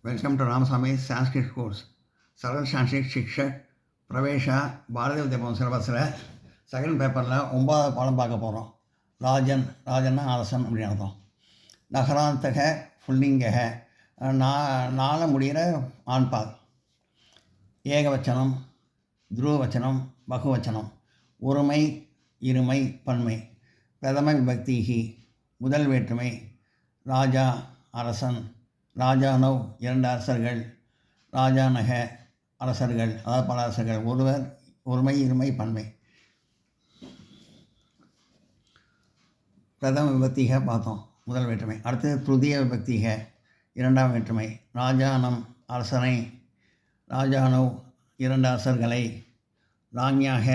Welcome to Ramaswamy Sanskrit course. Sarva Sanskrit Shiksha Pravesha Bharati Vidyabhavan syllabusல second பேப்பரில் 9வது பாடம் பார்க்க போகிறோம். ராஜன்னா அரசன் அப்படின்னு அர்த்தம். நகராந்தக புல்லிங்கக நாள முடிகிற ஆண்பால். ஏகவச்சனம், துருவவச்சனம், பகுவச்சனம், ஒருமை, இருமை, பன்மை. பிரதம விபக்திகி முதல் வேற்றுமை. ராஜா அரசன், ராஜானவ் இரண்டு அரசர்கள், ராஜானக அரசர்கள் அதாவது பல அரசர்கள். ஒருவர், ஒருமை, இருமை, பன்மை. பிரதம விபக்திக பார்த்தோம், முதல் வேற்றுமை. அடுத்தது துதிய விபக்திக இரண்டாம் வேற்றுமை. ராஜானம் அரசனை, ராஜானவ் இரண்டு அரசர்களை, ராஞ்ஞாக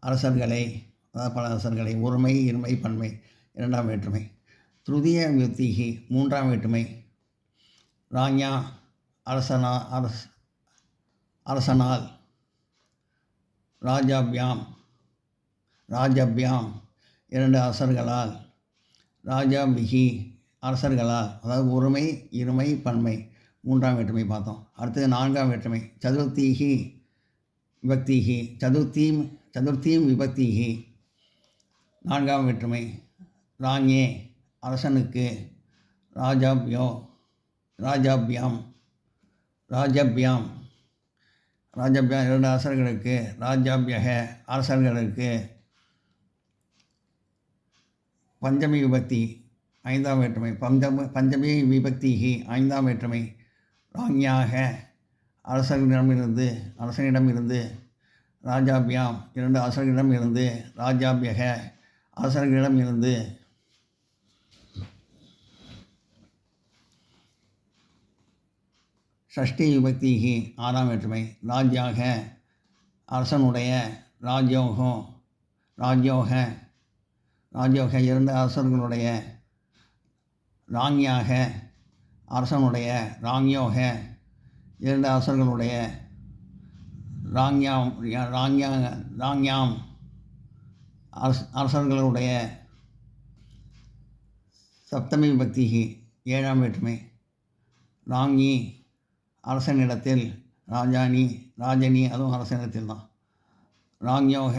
அரசர்களை அதாவது பல அரசர்களை. ஒருமை, இருமை, பன்மை இரண்டாம் வேற்றுமை. துதிய விபக்திகி மூன்றாம் வேற்றுமை. ராஞ்ஞா அரசனால், ராஜாபியாம் இரண்டு அரசர்களால், ராஜாபிகி அரசர்களால் அதாவது ஒருமை, இருமை, பன்மை மூன்றாம் வேற்றுமை பார்த்தோம். அடுத்தது நான்காம் வேற்றுமை. சதுர்த்தீகி விபக்திகி சதுர்த்தீம் விபக்திகி நான்காம் வேற்றுமை. ராஞே அரசனுக்கு, ராஜாபியாம் இரண்டு அரசர்களுக்கு, ராஜாபியக அரசர்களுக்கு. பஞ்சமி விபக்தி ஐந்தாம் வேற்றுமை. பஞ்சமி விபக்திகி ஐந்தாம் வேற்றுமை. ராஞ்ஞாக அரசனிடமிருந்து, ராஜாபியாம் இரண்டு அரசர்களிடமிருந்து, ராஜாபியக அரசர்களிடமிருந்து. ஷஷ்டி விபக்திகி ஆறாம் வேற்றுமை. ராஜ்யாக அரசனுடைய, ராஜ்யோக இரண்டு அரசர்களுடைய, ராஞ்ஞாக அரசனுடைய, ராஞ்யோக இரண்டு அரசர்களுடைய, ராஞ்ஞாம் அரசர்களுடைய. சப்தமி விபக்திகி ஏழாம் வேற்றுமை. ராஞ்ஞி அரசனிடத்தில், ராஜனி அதுவும் அரசனிடத்தில் தான். ராஞ்யோக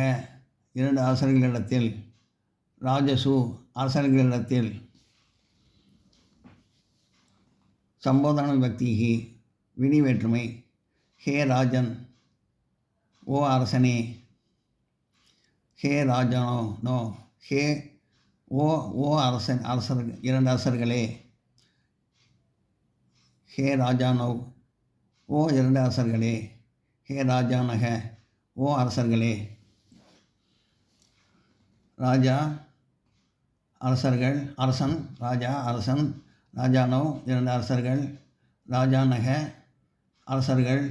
இரண்டு அரசர்களிடத்தில், ராஜசு அரசர்களிடத்தில். சம்போதன விபக்திகி வினி வேற்றுமை. ஹே ராஜன் ஓ அரசனே, ஹே ராஜனோ நோ ஹே ஓ அரசர் இரண்டு அரசர்களே. ஹே ராஜானவ் ஓ இரண்டு அரசர்களே, ஹே ராஜானக ஓ அரசர்களே. அரசன் ராஜானவ் இரண்டு அரசர்கள், ராஜானக அரசர்கள்,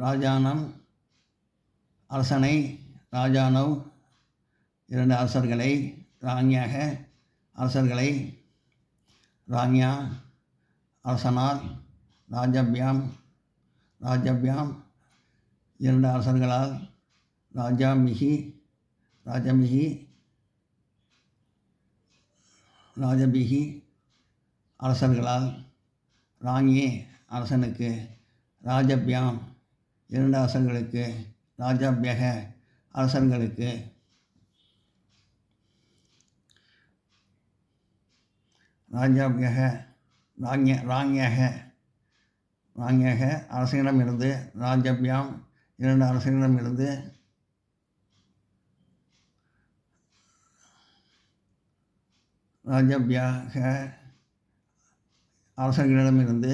ராஜானம் அரசனை, ராஜானவ் இரண்டு அரசர்களை, ராஞ்ஞாக அரசர்களை, ராஞ்ஞா அரசனால், ராஜாபியாம் இரண்டு அரசர்களால், ராஜபிகி அரசர்களால், ராஞ்ஞே அரசனுக்கு, ராஜபியாம் இரண்டு அரசர்களுக்கு, ராஜாபியக அரசர்களுக்கு. ராஞ்ஞக அரசனிடமிருந்து, ராஜபியாம் இரண்டு அரசனிடமிருந்து, ராஜபியக அரசர்களிடமிருந்து.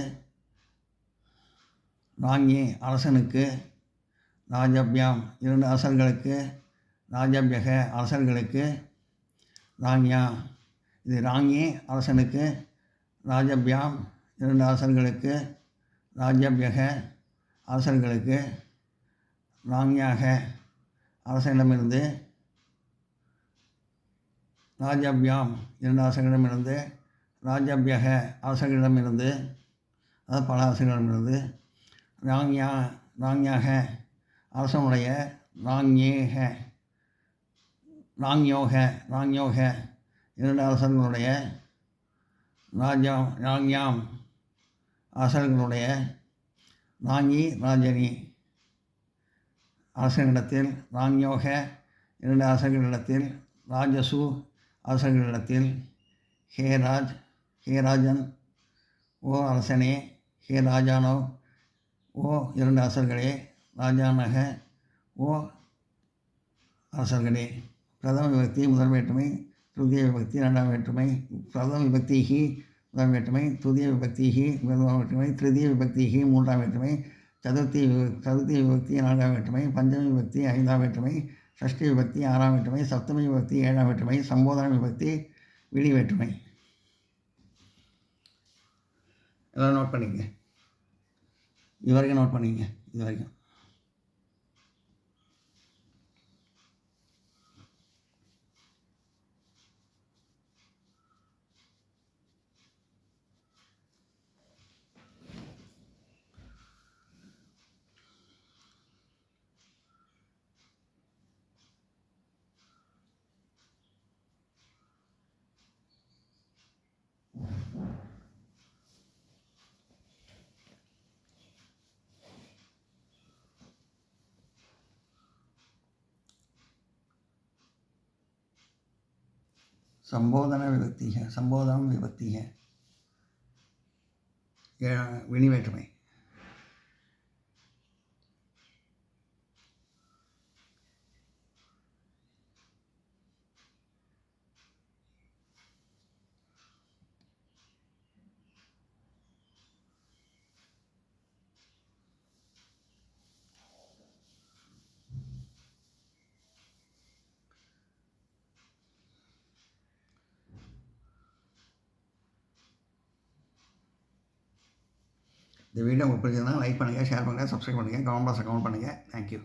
ராஞ்ஞே அரசனுக்கு, ராஜபியாம் இரண்டு அரசர்களுக்கு, ராஜபியக அரசர்களுக்கு. ராஞ்ஞா இது ராஞ்ஞே அரசனுக்கு, ராஜபியாம் இரண்டு அரசர்களுக்கு, ராஜபியக அரசர்களுக்கு. ராஞ்ஞாக அரசனிடமிருந்து, ராஜபியாம் இரண்டு அரசர்களிடமிருந்து, ராஜபியக அரசர்களிடமிருந்து அதாவது பல அரசர்களிடமிருந்து. ராஞ்ஞாக அரசனுடைய, ராஞ்யோக இரண்டு அரசர்களுடைய, ராஞ்ஞாம் அரசர்களுடைய ராங்கி ராஜனி அரசர்களிடத்தில், ராங்யோக 2 அரசர்களிடத்தில், ராஜசு அரசர்களிடத்தில், ஹே ராஜன், ஓ அரசனே, ஹே ராஜானோ, ஓ 2 அரசர்களே, ராஜானக, ஓ அரசர்களே. பிரதம விபக்தி முதல் வேற்றுமை, துதிய விபக்தி 2ஆம் வேற்றுமை. பிரதம விபக்திஹி முதல் வேற்றுமை, துதிய விபக்திஹி முதல் வேற்றுமை, திருதிய விபக்திஹி 3ஆம் வேற்றுமை, சதுர்த்தி விபக்தி 4ஆம் வேற்றுமை, பஞ்சமி விபக்தி 5ஆம் வேற்றுமை, ஷஷ்டி விபக்தி 6ஆம் வேற்றுமை, சப்தமி விபக்தி 7ஆம் வேற்றுமை, சம்போதன விபக்தி விழி வேற்றுமை. எல்லாம் நோட் பண்ணிக்கங்க. இது வரைக்கும் நோட் பண்ணிக்கங்க. இது வரைக்கும் संबोधन विभक्ति है, संबोधन विभक्ति है, विनि वेற்றுமை. இந்த வீடியோ உங்களுக்கு பிடிச்சதுன்னா லைக் பண்ணுங்கள், ஷேர் பண்ணுங்கள், சப்ஸ்கிரைப் பண்ணுங்கள், கமெண்ட் பாக்ஸில் கமெண்ட் பண்ணுங்கள். தேங்க்யூ.